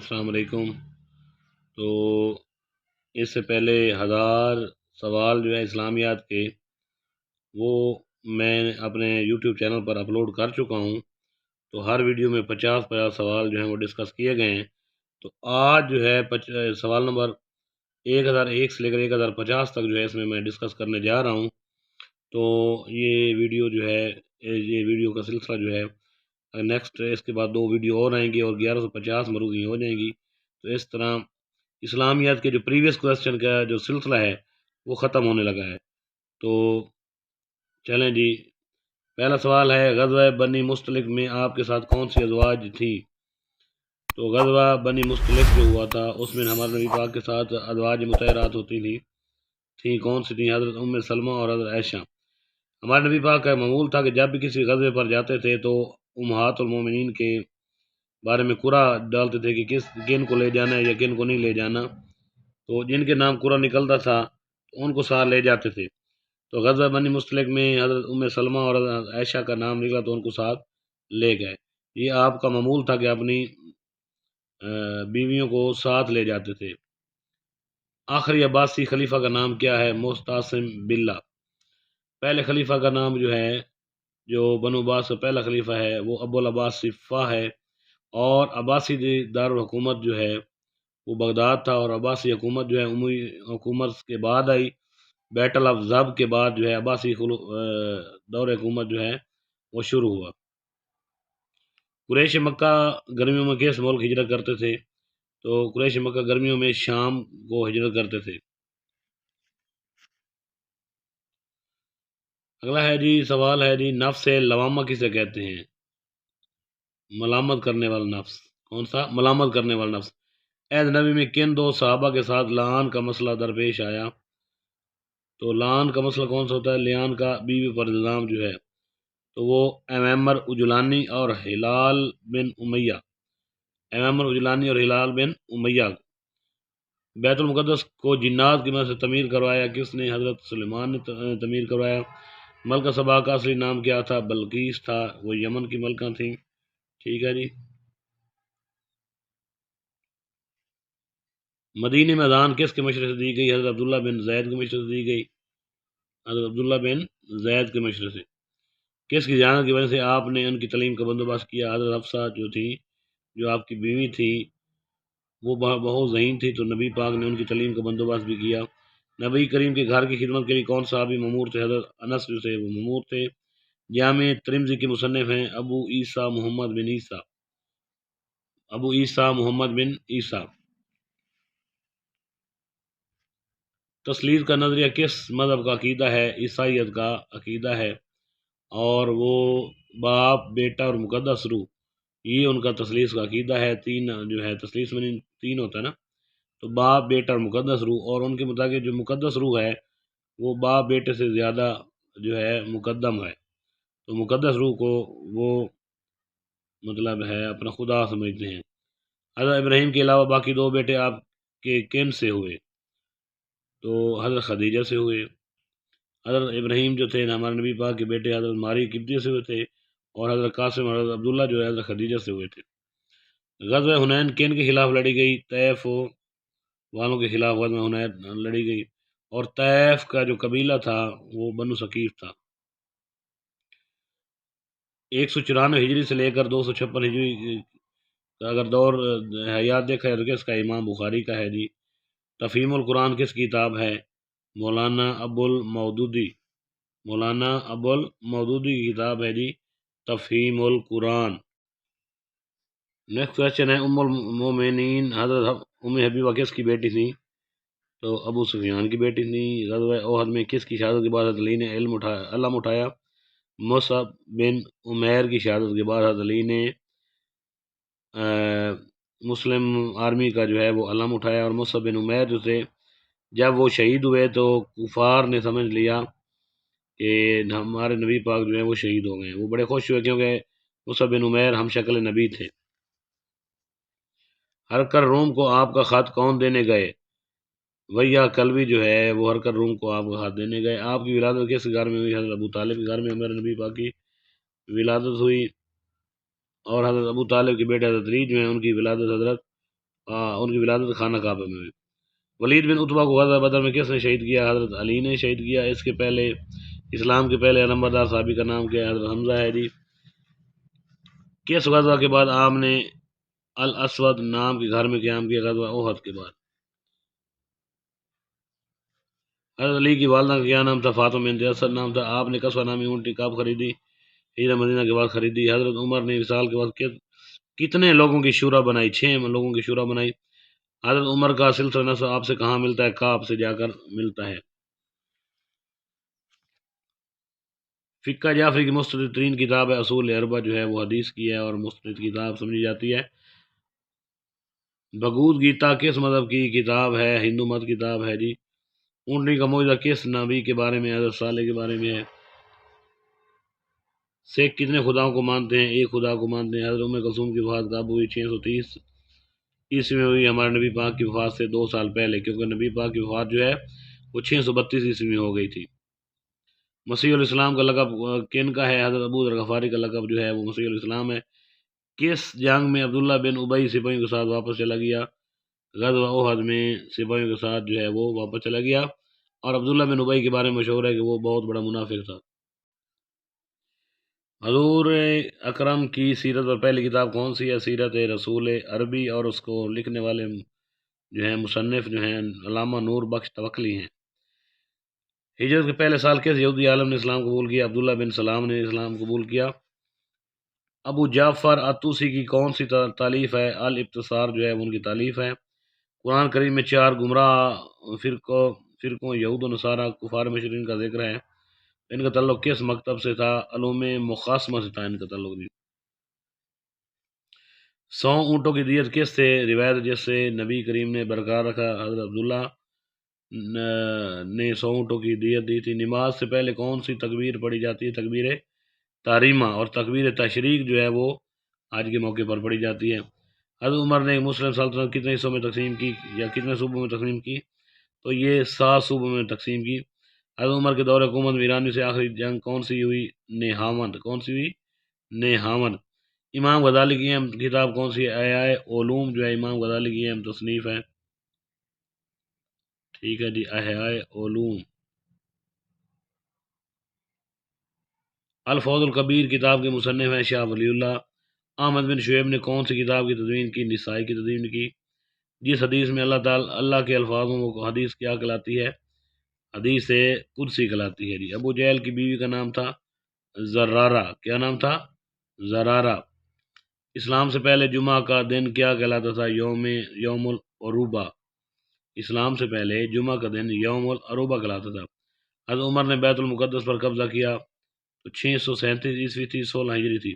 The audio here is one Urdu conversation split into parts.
السلام علیکم۔ تو اس سے پہلے 1000 سوال جو ہے اسلامیات کے وہ میں اپنے یوٹیوب چینل پر اپلوڈ کر چکا ہوں۔ تو ہر ویڈیو میں 50 سوال جو ہیں وہ ڈسکس کیے گئے ہیں۔ تو آج جو ہے سوال نمبر 1001 سے لے کر 1050 تک جو ہے اس میں ڈسکس کرنے جا رہا ہوں۔ تو یہ ویڈیو کا سلسلہ جو ہے نیکسٹ اس کے بعد 2 ویڈیو اور آئیں گی اور 1150 مروزی ہو جائیں گی۔ تو اس طرح اسلامیات کے جو پریویس کویسچن کا جو سلسلہ ہے وہ ختم ہونے لگا ہے۔ تو چلیں جی، پہلا سوال ہے غزوہ بنی مستلق میں آپ کے ساتھ کون سی ازواج تھی؟ تو غزوہ بنی مستلق جو ہوا تھا اس میں ہمارے نبی پاک کے ساتھ ازواج مطہرات ہوتی تھیں کون سی تھیں؟ حضرت ام سلمہ اور حضرت عائشہ۔ ہمارے نبی پاک کا معمول تھا کہ جب بھی کسی غزوے پر جاتے تھے تو امہات المومنین کے بارے میں قرعہ ڈالتے تھے کہ کن کو لے جانا ہے یا کن کو نہیں لے جانا۔ تو جن کے نام قرعہ نکلتا تھا تو ان کو ساتھ لے جاتے تھے۔ تو غزوہ بنی مستلق میں حضرت ام سلمہ اور حضرت عائشہ کا نام نکلا تو ان کو ساتھ لے گئے۔ یہ آپ کا معمول تھا کہ اپنی بیویوں کو ساتھ لے جاتے تھے۔ آخری عباسی خلیفہ کا نام کیا ہے؟ مستعصم باللہ۔ پہلے خلیفہ کا نام جو بنو عباس کا پہلا خلیفہ ہے وہ ابو العباس صفہ ہے، اور عباسی دارالحکومت جو ہے وہ بغداد تھا، اور عباسی حکومت جو ہے اموی حکومت کے بعد آئی۔ بیٹل آف زب کے بعد جو ہے عباسی دور حکومت جو ہے وہ شروع ہوا۔ قریش مکہ گرمیوں میں کس ملک ہجرت کرتے تھے؟ تو قریش مکہ گرمیوں میں شام کو ہجرت کرتے تھے۔ اگلا ہے جی، سوال ہے جی، نفس لوامہ کسے کہتے ہیں؟ ملامت کرنے والا نفس۔ کون سا؟ ملامت کرنے والا نفس۔ عہد نبی میں کن 2 صحابہ کے ساتھ لعان کا مسئلہ درپیش آیا؟ تو لعان کا مسئلہ کون سا ہوتا ہے؟ لعان کا بیوی پر الزام جو ہے تو وہ عمیمر اجلانی اور ہلال بن امیہ۔ عمیمر اجلانی اور ہلال بن امیہ۔ بیت المقدس کو جنات کی مدد سے تعمیر کروایا کس نے؟ حضرت سلیمان نے تعمیر کروایا۔ ملکہ سبا کا اصلی نام کیا تھا؟ بلقیس تھا، وہ یمن کی ملکہ تھیں۔ ٹھیک ہے جی۔ مدینے میں اذان کس کے مشورے سے دی گئی؟ حضرت عبداللہ بن زید کے مشورے سے دی گئی۔ حضرت عبداللہ بن زید کے مشورے سے۔ کس کی جانت کی وجہ سے آپ نے ان کی تعلیم کا بندوبست کیا؟ حضرت حفصہ جو آپ کی بیوی تھی وہ بہت ذہین تھی، تو نبی پاک نے ان کی تعلیم کا بندوبست بھی کیا۔ نبی کریم کے گھر کی خدمت کے لیے کون صحابی مامور تھے؟ حضرت انس جو تھے وہ مامور تھے۔ جامع ترمذی کے مصنف ہیں ابو عیسیٰ محمد بن عیسیٰ۔ تثلیث کا نظریہ کس مذہب کا عقیدہ ہے؟ عیسائیت کا عقیدہ ہے، اور وہ باپ، بیٹا اور مقدس روح، یہ ان کا تثلیث کا عقیدہ ہے۔ 3 جو ہے تثلیث میں 3 ہوتا ہے نا، تو باپ، بیٹا اور مقدس روح، اور ان کے مطابق جو مقدس روح ہے وہ باپ بیٹے سے زیادہ جو ہے مقدم ہے، تو مقدس روح کو وہ مطلب ہے اپنا خدا سمجھتے ہیں۔ حضرت ابراہیم کے علاوہ باقی 2 بیٹے آپ کے کن سے ہوئے؟ تو حضرت خدیجہ سے ہوئے۔ حضرت ابراہیم جو تھے ہمارے نبی پاک کے بیٹے حضرت ماری قبطیہ سے ہوئے تھے، اور حضرت قاسم اور حضرت عبداللہ جو ہے حضرت خدیجہ سے ہوئے تھے۔ غزوہ حنین کن کے خلاف لڑی گئی؟ طائف والوں کے خلاف غزوہ حنین لڑی گئی، اور طائف کا جو قبیلہ تھا وہ بنو ثقیف تھا۔ 194 ہجری سے لے کر 256 ہجری کا اگر دور حیات دیکھا ہے تو کس کا؟ امام بخاری کا ہے جی۔ تفہیم القرآن کس کی کتاب ہے؟ مولانا ابو المودودی کی کتاب ہے جی تفہیم القرآن۔ نیکسٹ کویسچن ہے، ام المومنین حضرت ام حبیبہ کس کی بیٹی تھی؟ تو ابو سفیان کی بیٹی تھی۔ غزوہ احد میں کس کی شہادت کے بعد حضرت علی نے علم اٹھایا؟ مصعب بن عمیر کی شہادت کے بعد حضرت علی نے مسلم آرمی کا جو ہے وہ علم اٹھایا، اور مصعب بن عمیر جو تھے جب وہ شہید ہوئے تو کفار نے سمجھ لیا کہ ہمارے نبی پاک جو ہیں وہ شہید ہو گئے، وہ بڑے خوش ہوئے کیونکہ مصعب بن عمیر ہم شکل نبی تھے۔ ہرقل روم کو آپ کا خط کون دینے گئے؟ ویا کلبی جو ہے وہ ہرقل روم کو آپ کا خط دینے گئے۔ آپ کی ولادت کس گھر میں ہوئی؟ حضرت ابو طالب کے گھر میں ہمارے نبی پاک کی ولادت ہوئی، اور حضرت ابو طالب کے بیٹے حضرت علی جو ہیں ان کی ولادت حضرت ان کی ولادت خانہ کعبہ میں ہوئی۔ ولید بن عتبہ کو غزوہ بدر میں کس نے شہید کیا؟ حضرت علی نے شہید کیا۔ اس کے پہلے اسلام کے پہلے نمبردار صحابی کا نام کیا ہے؟ حضرت حمزہ ہے جی۔ کس غزوہ کے بعد آپ نے الاسود نام کے گھر میں قیام کیا؟ غزوہ احد کے بعد۔ حضرت علی کی والدہ کا کیا نام تھا؟ فاطمہ بنت اسد نام تھا۔ آپ نے قصوہ نامی اونٹنی کب خریدی؟ ہجرت مدینہ کے بعد خریدی۔ حضرت عمر نے وصال کے بعد کتنے لوگوں کی شورا بنائی؟ 6 لوگوں کی شورا بنائی۔ حضرت عمر کا سلسلہ نسب آپ سے کہاں ملتا ہے؟ کعب سے جا کر ملتا ہے۔ فقہ جعفری کی مستند ترین کتاب ہے اصول اربع، جو ہے وہ حدیث کی ہے اور مستند کتاب سمجھی جاتی ہے۔ بھگود گیتا کس مذہب کی کتاب ہے؟ ہندو مت کتاب ہے جی۔ اونٹنی کا معجزہ کس نبی کے بارے میں؟ حضرت صالح کے بارے میں ہے۔ سکھ کتنے خداؤں کو مانتے ہیں؟ ایک خدا کو مانتے ہیں۔ حضرت ام کلثوم کی وفات کب ہوئی؟ 630 عیسوی میں ہوئی، ہمارے نبی پاک کی وفات سے 2 سال پہلے، کیونکہ نبی پاک کی وفات جو ہے وہ 632 عیسوی میں ہو گئی تھی۔ مسیح الاسلام کا لقب کن کا ہے؟ حضرت ابو ذر غفاری کا لقب جو ہے وہ مسیح الاسلام ہے۔ کس جنگ میں عبداللہ بن ابی سپاہیوں کے ساتھ واپس چلا گیا؟ غزوہ احد میں سپاہیوں کے ساتھ جو ہے وہ واپس چلا گیا، اور عبداللہ بن ابی کے بارے میں مشہور ہے کہ وہ بہت بڑا منافق تھا۔ حضور اکرم کی سیرت پر پہلی کتاب کون سی ہے؟ سیرت رسول عربی، اور اس کو لکھنے والے جو ہیں مصنف جو ہیں علامہ نور بخش توکلی ہیں۔ ہجرت کے پہلے سال کس یہودی عالم نے اسلام قبول کیا؟ عبداللہ بن سلام نے اسلام قبول کیا۔ ابو جعفر الطوسی کی کون سی تالیف ہے؟ الابتصار جو ہے ان کی تالیف ہے۔ قرآن کریم میں 4 گمراہ فرقوں یہود و نصارہ کفار مشرکین کا ذکر ہے۔ ان کا تعلق کس مکتب سے تھا؟ علوم مقاسمہ سے تھا ان کا تعلق بھی۔ 100 اونٹوں کی دیت کس سے روایت جس سے نبی کریم نے برقرار رکھا؟ حضرت عبداللہ نے 100 اونٹوں کی دیت دی تھی۔ نماز سے پہلے کون سی تکبیر پڑھی جاتی ہے؟ تکبیر تحریمہ، اور تکبیر تشریق جو ہے وہ آج کے موقع پر پڑھی جاتی ہے۔ حضرت عمر نے مسلم سلطنت کتنے حصوں میں تقسیم کی یا کتنے صوبوں میں تقسیم کی؟ تو یہ 7 صوبوں میں تقسیم کی۔ حضرت عمر کے دور حکومت میں ایرانی سے آخری جنگ کون سی ہوئی؟ نہاوند۔ کون سی ہوئی؟ نہاوند۔ امام غزالی کی اہم کتاب کون سی ہے؟ احیاء علوم جو ہے امام غزالی کی اہم تصنیف ہے۔ ٹھیک ہے جی، احیاء علوم۔ الفوز الکبیر کتاب کے مصنف ہیں شاہ ولی اللہ۔ احمد بن شعیب نے کون سی کتاب کی تدوین کی؟ نسائی کی تدوین کی۔ جس حدیث میں اللہ کے الفاظوں کو حدیث کیا کہلاتی ہے؟ حدیث قدسی کہلاتی ہے جی۔ ابو جہل کی بیوی کا نام تھا زرارہ۔ کیا نام تھا؟ زرارہ۔ اسلام سے پہلے جمعہ کا دن کیا کہلاتا تھا؟ یوم العروبہ۔ اسلام سے پہلے جمعہ کا دن یوم العروبہ کہلاتا تھا۔ حضرت عمر نے بیت المقدس پر قبضہ کیا تو 637 عیسوی تھی، 16 ہجری تھی۔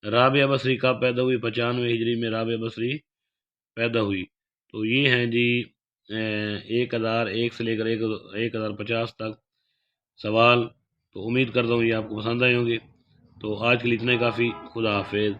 رابعہ بصری کب پیدا ہوئی؟ 95 ہجری میں رابعہ بصری پیدا ہوئی۔ تو یہ ہیں جی 1001 سے لے کر 1050 تک سوال۔ تو امید کرتا ہوں یہ آپ کو پسند آئے ہوں گے۔ تو آج کے لیے اتنا ہی کافی۔ خدا حافظ۔